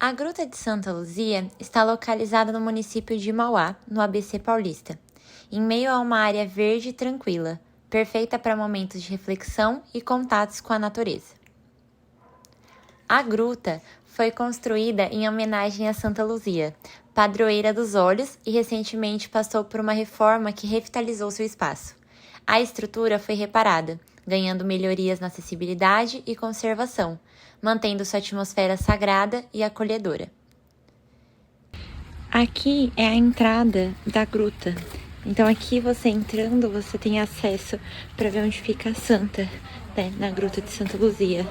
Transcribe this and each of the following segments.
A Gruta de Santa Luzia está localizada no município de Mauá, no ABC Paulista, em meio a uma área verde e tranquila, perfeita para momentos de reflexão e contatos com a natureza. A gruta foi construída em homenagem a Santa Luzia, padroeira dos olhos, e recentemente passou por uma reforma que revitalizou seu espaço. A estrutura foi reparada, ganhando melhorias na acessibilidade e conservação, mantendo sua atmosfera sagrada e acolhedora. Aqui é a entrada da gruta. Então aqui você entrando, você tem acesso para ver onde fica a Santa, né, na Gruta de Santa Luzia.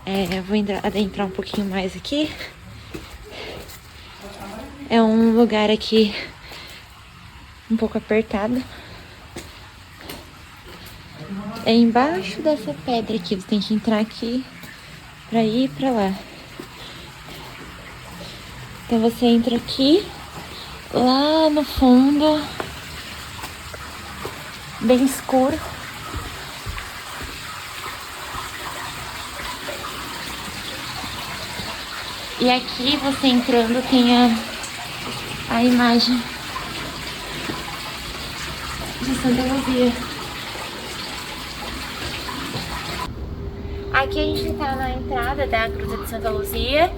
Eu vou adentrar um pouquinho mais aqui. É um lugar aqui um pouco apertado. É embaixo dessa pedra aqui, você tem que entrar aqui para ir para lá. Então você entra aqui, lá no fundo, bem escuro. E aqui você entrando tem a imagem de Santa Luzia. Aqui a gente tá na entrada da Gruta de Santa Luzia.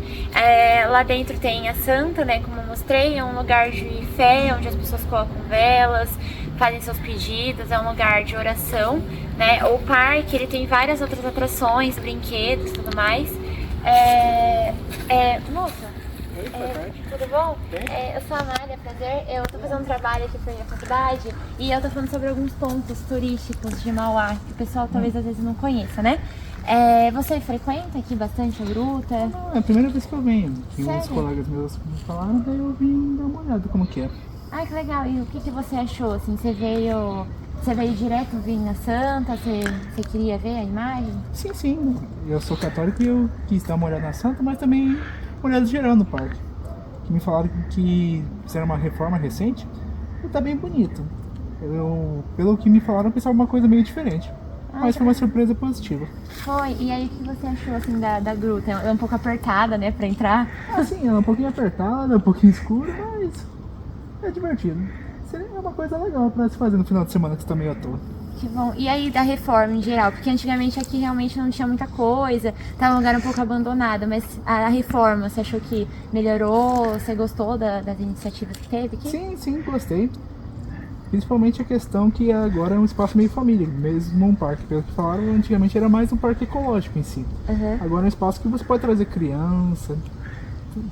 Lá dentro tem a Santa, né, como eu mostrei, é um lugar de fé, onde as pessoas colocam velas, fazem seus pedidos, é um lugar de oração, né. O parque, ele tem várias outras atrações, brinquedos e tudo mais. Moça, tudo bom? Eu sou a Amália, prazer. Eu tô fazendo um trabalho aqui pra minha faculdade e eu tô falando sobre alguns pontos turísticos de Mauá, que o pessoal talvez às vezes não conheça, né? Você frequenta aqui bastante a gruta? Não, é a primeira vez que eu venho. Sério? Uns colegas meus me falaram, daí eu vim dar uma olhada como que é. Ah, que legal. E o que você achou? Assim, você veio direto vir na Santa? Você queria ver a imagem? Sim. Eu sou católico e eu quis dar uma olhada na Santa, mas também uma olhada geral no parque. Que me falaram que fizeram uma reforma recente e tá bem bonito. Pelo que me falaram, eu pensava uma coisa meio diferente. Mas foi uma surpresa positiva. Foi. E aí, o que você achou, assim, da gruta? É um pouco apertada, né, pra entrar? Sim, ela é um pouquinho apertada, um pouquinho escura, mas é divertido. Seria uma coisa legal pra se fazer no final de semana que você tá meio à toa. Que bom. E aí, da reforma em geral? Porque antigamente aqui realmente não tinha muita coisa, tava um lugar um pouco abandonado, mas a reforma, você achou que melhorou? Você gostou das iniciativas que teve aqui? Sim, gostei. Principalmente a questão que agora é um espaço meio família, mesmo um parque. Pelo que falaram, antigamente era mais um parque ecológico em si. Uhum. Agora é um espaço que você pode trazer criança.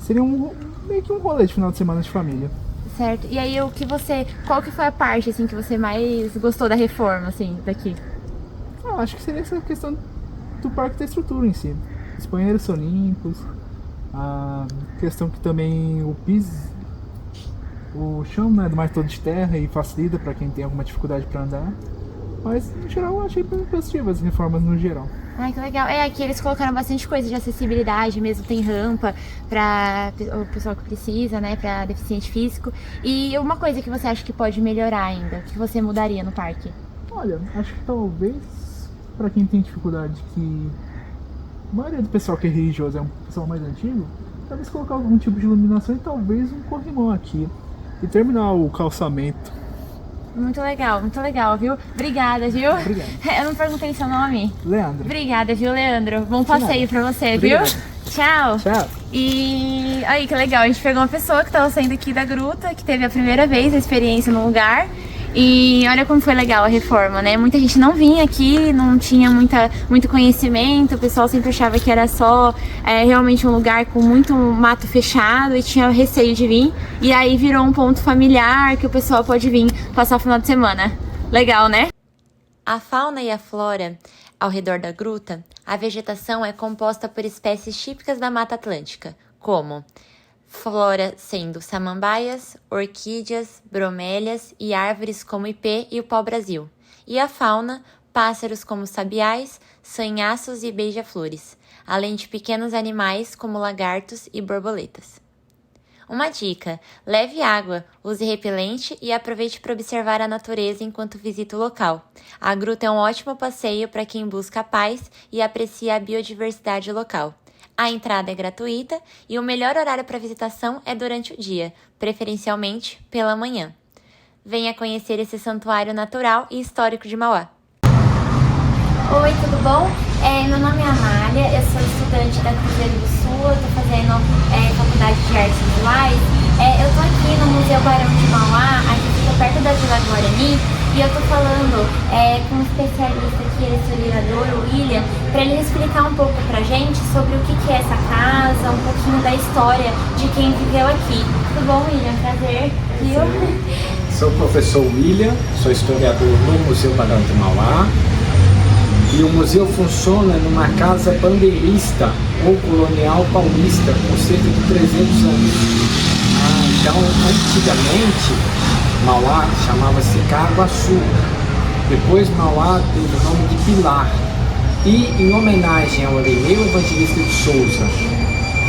Seria meio que um rolê de final de semana de família. Certo. E aí, qual que foi a parte, assim, que você mais gostou da reforma, assim, daqui? Acho que seria essa questão do parque ter estrutura em si. Os banheiros são limpos. A questão que também o piso, o chão não é mais todo de terra e facilita para quem tem alguma dificuldade para andar. Mas, no geral, eu achei bem positivas as reformas no geral. Ai, que legal. Aqui eles colocaram bastante coisa de acessibilidade mesmo, tem rampa para o pessoal que precisa, né, para deficiente físico. E uma coisa que você acha que pode melhorar ainda, que você mudaria no parque? Olha, acho que talvez para quem tem dificuldade, que a maioria do pessoal que é religioso é um pessoal mais antigo, talvez colocar algum tipo de iluminação e talvez um corrimão aqui e terminar o calçamento. Muito legal, viu? Obrigada, viu? Obrigado. Eu não perguntei seu nome. Leandro. Obrigada, viu, Leandro? Bom passeio pra você, Obrigado. viu? Tchau. Tchau. E aí, que legal, a gente pegou uma pessoa que tava saindo aqui da gruta, que teve a primeira vez a experiência no lugar. E olha como foi legal a reforma, né? Muita gente não vinha aqui, não tinha muito conhecimento, o pessoal sempre achava que era só realmente um lugar com muito mato fechado e tinha receio de vir. E aí virou um ponto familiar que o pessoal pode vir passar o final de semana. Legal, né? A fauna e a flora ao redor da gruta, a vegetação é composta por espécies típicas da Mata Atlântica, como flora sendo samambaias, orquídeas, bromélias e árvores como ipê e o pau-brasil. E a fauna, pássaros como sabiás, sanhaços e beija-flores, além de pequenos animais como lagartos e borboletas. Uma dica: leve água, use repelente e aproveite para observar a natureza enquanto visita o local. A gruta é um ótimo passeio para quem busca paz e aprecia a biodiversidade local. A entrada é gratuita e o melhor horário para visitação é durante o dia, preferencialmente pela manhã. Venha conhecer esse santuário natural e histórico de Mauá. Oi, tudo bom? Meu nome é Amália, eu sou estudante da Cruzeiro do Sul, eu estou fazendo Faculdade de Artes Visuais. Eu estou aqui no Museu Barão de Mauá, aqui fica perto da Vila Guarani, e eu estou falando com um especialista aqui, esse historiador, o William, para ele explicar um pouco pra gente sobre o que é essa casa, um pouquinho da história de quem viveu aqui. Tudo bom, William? Prazer, viu? Sou o professor William, sou historiador no Museu Barão de Mauá. E o museu funciona numa casa bandeirista ou colonial paulista com cerca de 300 anos. Então, antigamente, Mauá chamava-se Caaguaçu. Depois, Mauá teve o nome de Pilar. E, em homenagem ao Irineu Evangelista de Souza,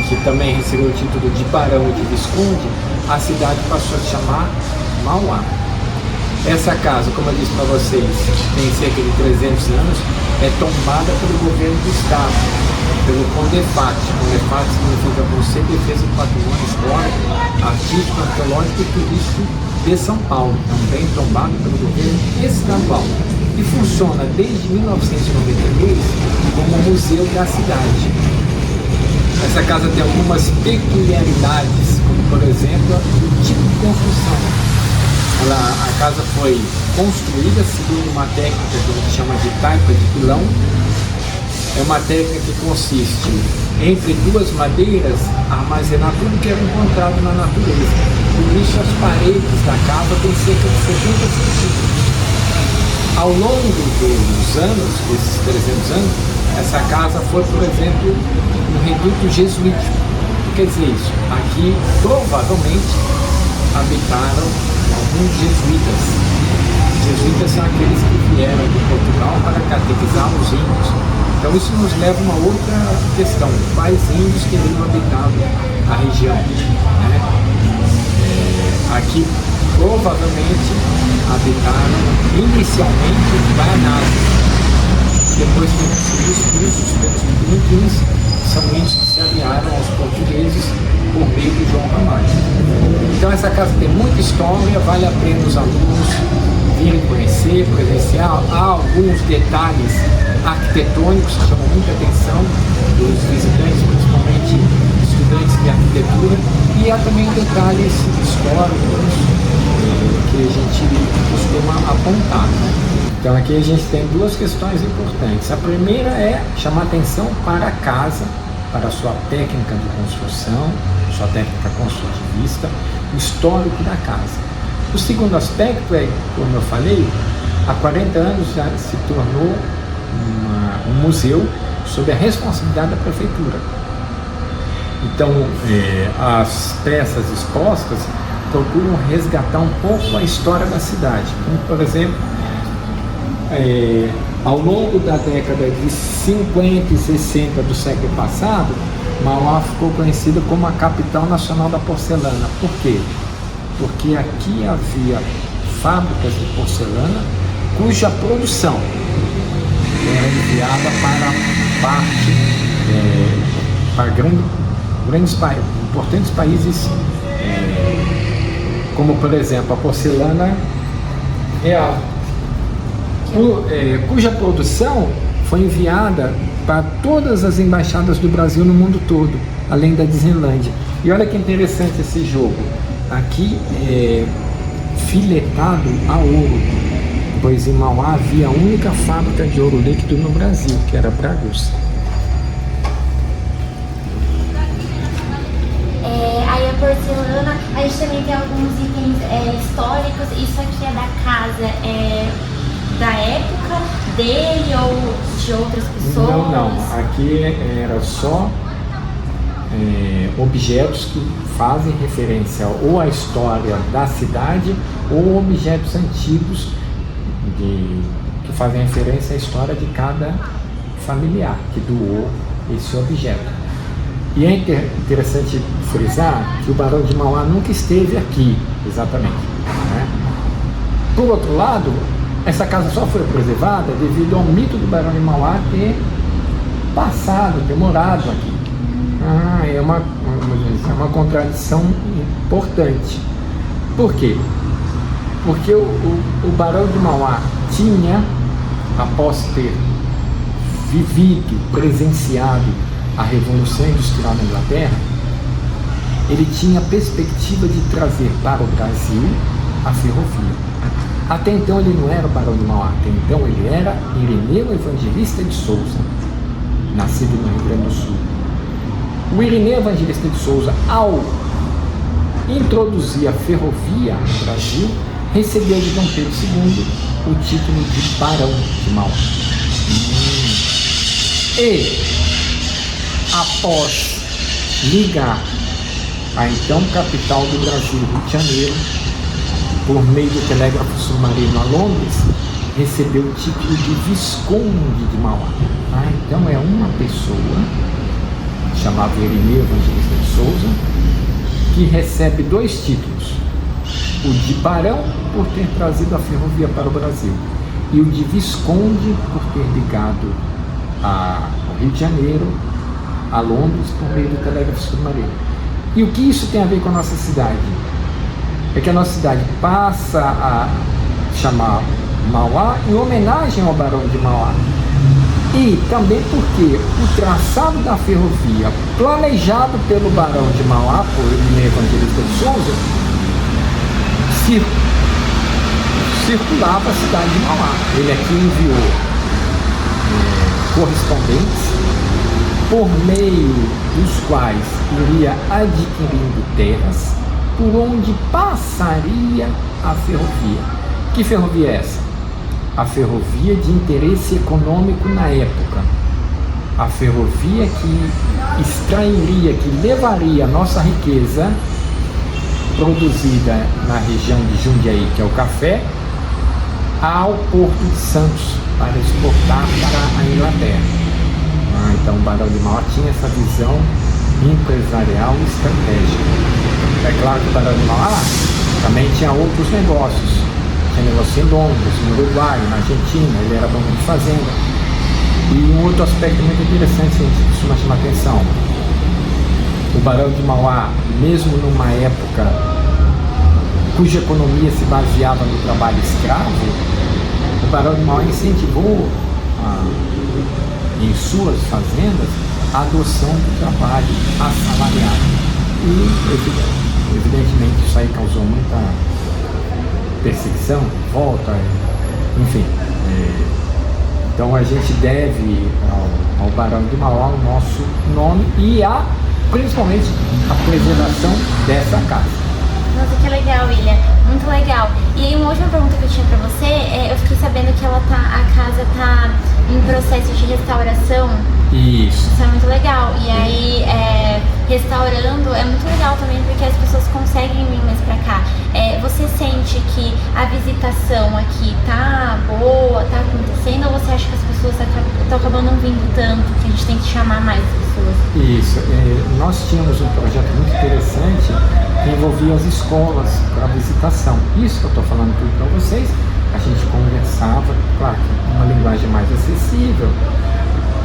que também recebeu o título de Barão e de Visconde, a cidade passou a se chamar Mauá. Essa casa, como eu disse para vocês, tem cerca de 300 anos, é tombada pelo governo do estado, pelo CONDEFAT. CONDEFAT significa Conselho de Defesa do Patrimônio Histórico, Artístico, Arqueológico e Turístico de São Paulo, também tombado pelo governo estadual. E funciona desde 1993 como museu da cidade. Essa casa tem algumas peculiaridades, como por exemplo, o tipo de construção. A casa foi construída segundo uma técnica que a gente chama de taipa de pilão. É uma técnica que consiste entre duas madeiras armazenar tudo que era encontrado na natureza. Por isso as paredes da casa têm cerca de 70 centímetros. Ao longo dos anos, desses 300 anos, essa casa foi, por exemplo, um reduto jesuítico. O que quer dizer isso? Aqui provavelmente habitaram alguns jesuítas. Os jesuítas são aqueles que vieram de Portugal para catequizar os índios. Então isso nos leva a uma outra questão: quais índios teriam habitado a região, né? Aqui provavelmente habitaram inicialmente os guaianazes, depois foram os tupiniquins, que são índios que se aliaram aos portugueses por meio de João Ramalho. Então essa casa tem muita história, vale a pena os alunos virem conhecer, presenciar. Há alguns detalhes arquitetônicos que chamam muita atenção dos visitantes, principalmente estudantes de arquitetura, e há também detalhes históricos que a gente costuma apontar, né? Então aqui a gente tem duas questões importantes. A primeira é chamar atenção para a casa, para a sua técnica de construção, sua técnica construtivista, o histórico da casa. O segundo aspecto é, como eu falei, há 40 anos já se tornou um museu sob a responsabilidade da prefeitura. Então, as peças expostas procuram resgatar um pouco a história da cidade. Como, por exemplo, ao longo da década de 50 e 60 do século passado, Mauá ficou conhecida como a capital nacional da porcelana. Por quê? Porque aqui havia fábricas de porcelana cuja produção era enviada para grandes importantes países, como por exemplo a porcelana real, cuja produção foi enviada para todas as embaixadas do Brasil no mundo todo, além da Disneylândia. E olha que interessante esse jogo. Aqui é filetado a ouro, pois em Mauá havia a única fábrica de ouro líquido no Brasil, que era a Braguça. Aí a porcelana, a gente também tem alguns itens históricos. Isso aqui é da casa, da época dele ou de outras pessoas? Não. Aqui era só objetos que fazem referência ou à história da cidade ou objetos antigos que fazem referência à história de cada familiar que doou esse objeto. E é interessante frisar que o Barão de Mauá nunca esteve aqui, exatamente, né? Por outro lado, essa casa só foi preservada devido ao mito do Barão de Mauá ter morado aqui. É uma contradição importante. Por quê? Porque o Barão de Mauá tinha, após ter vivido, presenciado a Revolução Industrial na Inglaterra, ele tinha a perspectiva de trazer para o Brasil a ferrovia. Até então ele não era o Barão de Mauá, até então ele era Irineu Evangelista de Souza, nascido no Rio Grande do Sul. O Irineu Evangelista de Souza, ao introduzir a ferrovia no Brasil, recebeu de Dom Pedro II o título de Barão de Mauá. E, após ligar a então capital do Brasil, Rio de Janeiro, por meio do telégrafo submarino a Londres, recebeu o título de Visconde de Mauá. Então é uma pessoa, chamada Irineu Evangelista de Souza, que recebe 2 títulos: o de Barão, por ter trazido a ferrovia para o Brasil, e o de Visconde, por ter ligado ao Rio de Janeiro, a Londres, por meio do telégrafo submarino. E o que isso tem a ver com a nossa cidade? É que a nossa cidade passa a chamar Mauá em homenagem ao Barão de Mauá. E também porque o traçado da ferrovia, planejado pelo Barão de Mauá, por Irineu Evangelista de Souza, circulava a cidade de Mauá. Ele aqui enviou correspondentes, por meio dos quais iria adquirindo terras, por onde passaria a ferrovia. Que ferrovia é essa? A ferrovia de interesse econômico na época. A ferrovia que extrairia, que levaria a nossa riqueza produzida na região de Jundiaí, que é o café, ao Porto de Santos, para exportar para a Inglaterra. Então o Barão de Mauá tinha essa visão empresarial e estratégica. É claro que o Barão de Mauá também tinha outros negócios. Tinha negócio em Londres, no Uruguai, na Argentina, ele era dono de fazenda. E um outro aspecto muito interessante que a gente costuma chamar a atenção: o Barão de Mauá, mesmo numa época cuja economia se baseava no trabalho escravo, o Barão de Mauá incentivou em suas fazendas a adoção do trabalho assalariado. E, evidentemente, isso aí causou muita perseguição, volta, enfim. Então a gente deve ao Barão de Mauá o nosso nome e principalmente a preservação dessa casa. Nossa, que legal, William. Muito legal. E aí, uma última pergunta que eu tinha pra você, eu fiquei sabendo que a casa tá em processo de restauração. Isso. Isso é muito legal. E aí, restaurando é muito legal também, porque as pessoas conseguem vir mais pra cá. Você sente que a visitação aqui tá boa, tá acontecendo, ou você acha que as pessoas estão acabando não vindo tanto, que a gente tem que chamar mais as pessoas? Isso. Nós tínhamos um projeto muito interessante que envolvia as escolas para visitação. Isso que eu estou falando tudo para vocês, a gente conversava, claro, uma linguagem mais acessível,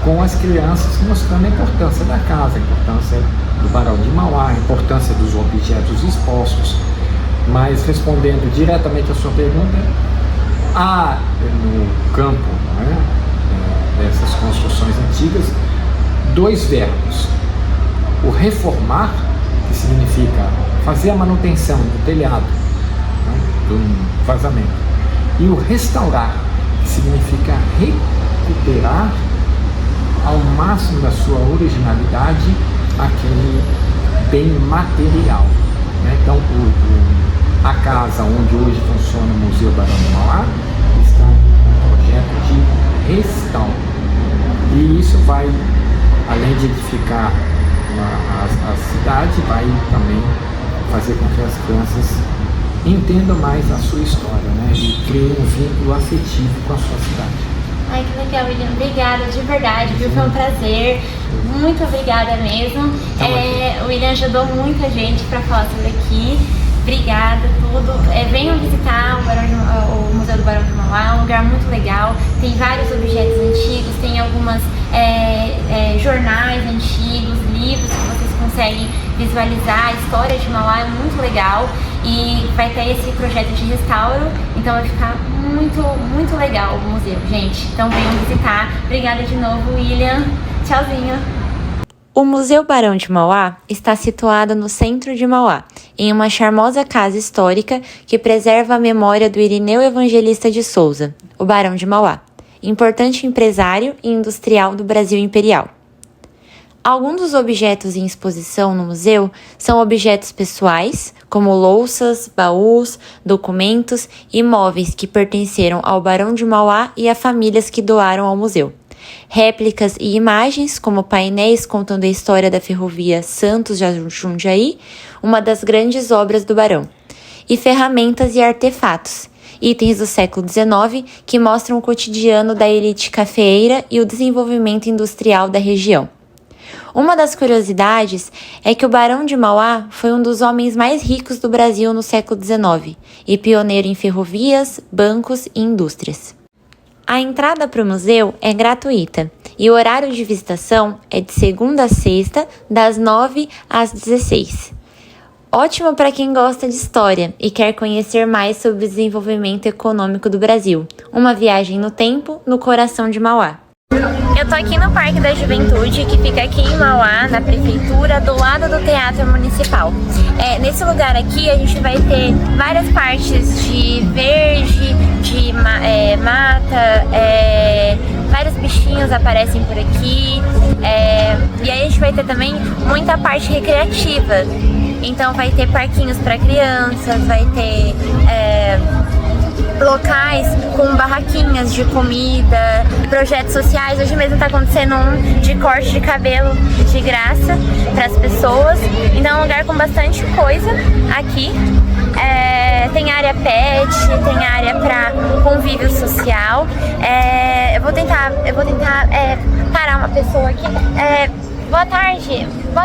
com as crianças, mostrando a importância da casa, a importância do Barão de Mauá, a importância dos objetos expostos. Mas respondendo diretamente a sua pergunta, há no campo dessas construções antigas 2 verbos: o reformar, que significa fazer a manutenção do telhado, do vazamento, e o restaurar, que significa recuperar ao máximo da sua originalidade aquele bem material. Então a casa onde hoje funciona o Museu Barão de Mauá está em projeto de restauro, e isso vai, além de edificar a cidade, vai também fazer com que as crianças entendam mais a sua história, e criem um vínculo afetivo com a sua cidade. Ai, que legal, William. Obrigada, de verdade, viu? Foi um prazer. Muito obrigada mesmo. O William ajudou muita gente para falar sobre aqui. Obrigada, tudo. Venham visitar o Museu do Barão de Mauá, é um lugar muito legal. Tem vários objetos antigos, tem algumas jornais antigos, livros. livros que vocês conseguem visualizar a história de Mauá, é muito legal. E vai ter esse projeto de restauro, então vai ficar muito, muito legal o museu, gente. Então venham visitar. Obrigada de novo, William. Tchauzinho. O Museu Barão de Mauá está situado no centro de Mauá, em uma charmosa casa histórica que preserva a memória do Irineu Evangelista de Souza, o Barão de Mauá, importante empresário e industrial do Brasil Imperial. Alguns dos objetos em exposição no museu são objetos pessoais, como louças, baús, documentos e móveis que pertenceram ao Barão de Mauá e a famílias que doaram ao museu. Réplicas e imagens, como painéis contando a história da ferrovia Santos de Jundiaí, uma das grandes obras do Barão. E ferramentas e artefatos, itens do século XIX que mostram o cotidiano da elite cafeeira e o desenvolvimento industrial da região. Uma das curiosidades é que o Barão de Mauá foi um dos homens mais ricos do Brasil no século XIX e pioneiro em ferrovias, bancos e indústrias. A entrada para o museu é gratuita e o horário de visitação é de segunda a sexta, das 9 às 16. Ótimo para quem gosta de história e quer conhecer mais sobre o desenvolvimento econômico do Brasil. Uma viagem no tempo, no coração de Mauá. Eu tô aqui no Parque da Juventude, que fica aqui em Mauá, na prefeitura, do lado do Teatro Municipal. Nesse lugar aqui a gente vai ter várias partes de verde, de mata, vários bichinhos aparecem por aqui, e aí a gente vai ter também muita parte recreativa. Então vai ter parquinhos para crianças, vai ter locais com barraquinhas de comida, projetos sociais. Hoje mesmo está acontecendo um de corte de cabelo de graça para as pessoas. Então é um lugar com bastante coisa aqui. Tem área pet, tem área para convívio social. Eu vou tentar parar uma pessoa aqui. Boa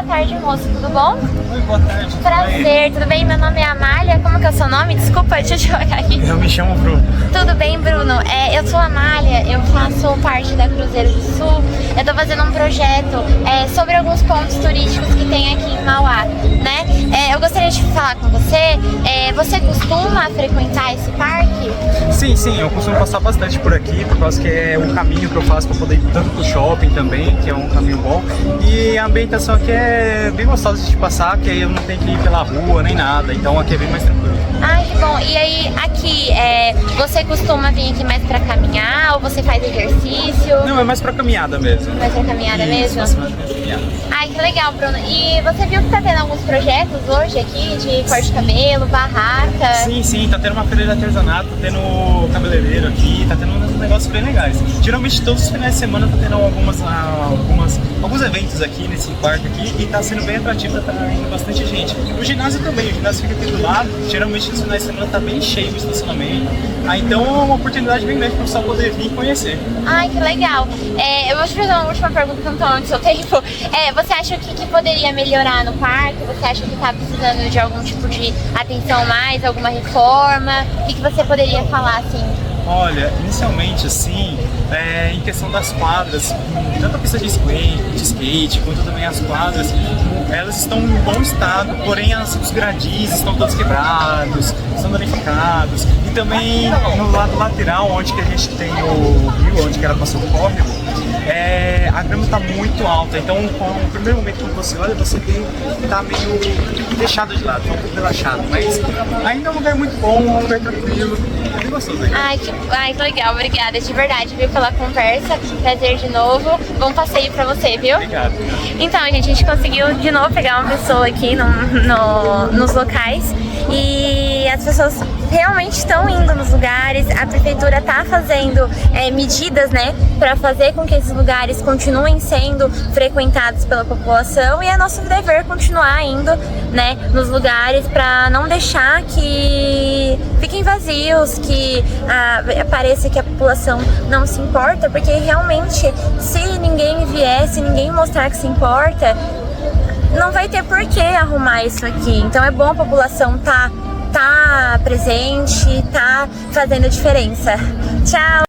tarde, moço, tudo bom? Oi, boa tarde. Prazer, tudo bem? Meu nome é Amália. Como que é o seu nome? Desculpa, deixa eu te colocar aqui. Eu me chamo Bruno. Tudo bem, Bruno? Eu sou a Amália, eu faço parte da Cruzeiro do Sul. Eu tô fazendo um projeto sobre alguns pontos turísticos que tem aqui em Mauá, né? Eu gostaria de falar com você. Você costuma frequentar esse parque? Sim, eu costumo passar bastante por aqui, por causa que é um caminho que eu faço para poder ir tanto pro shopping também, que é um caminho bom. E a ambientação aqui é bem gostosa de passar, que aí eu não tenho que ir pela rua nem nada, então aqui é bem mais tranquilo. Ai, que bom. E aí, aqui, você costuma vir aqui mais pra caminhar ou você faz exercício? Não, é mais pra caminhada mesmo. Mais pra caminhada mesmo? Mais pra caminhada. Ai, que legal, Bruno. E você viu que tá tendo alguns projetos hoje aqui de corte de cabelo, barraca? Sim, tá tendo uma feira de artesanato, tá tendo cabeleireiro aqui, tá tendo uns negócios bem legais. Geralmente todos os finais de semana tá tendo alguns eventos aqui nesse parque aqui e tá sendo bem atrativo, tá indo bastante gente. O ginásio também, o ginásio fica aqui do lado, geralmente nos finais de semana tá bem cheio o estacionamento. Então é uma oportunidade bem grande para o pessoal poder vir e conhecer. Ai, que legal. Eu vou te fazer uma última pergunta, que eu não tô antes do seu tempo. Você acha que poderia melhorar no parque? Você acha que tá precisando de algum tipo de atenção mais, alguma reforma? O que você poderia falar assim? Olha, inicialmente assim, em questão das quadras, tanto a pista de skate quanto também as quadras, elas estão em bom estado, porém os gradis estão todos quebrados, estão danificados. E também no lado lateral, onde que a gente tem o rio, onde que ela passou o córrego, a grama está muito alta, então no primeiro momento que você olha, você vê que está meio deixado de lado, um pouco relaxado, mas ainda é um lugar muito bom, um lugar tranquilo, é bem gostoso aí. Ai, que legal, obrigada de verdade, viu, pela conversa, prazer de novo, bom passeio pra você, viu? Obrigado. Então, gente, a gente conseguiu de novo pegar uma pessoa aqui nos locais e as pessoas realmente estão indo nos lugares, a prefeitura tá fazendo medidas, né, para fazer com que esses lugares continuem sendo frequentados pela população e é nosso dever continuar indo, né, nos lugares para não deixar que fiquem vazios, que pareça que a população não se importa, porque realmente se ninguém vier, se ninguém mostrar que se importa, não vai ter por que arrumar isso aqui. Então é bom a população tá presente, tá fazendo diferença. Tchau!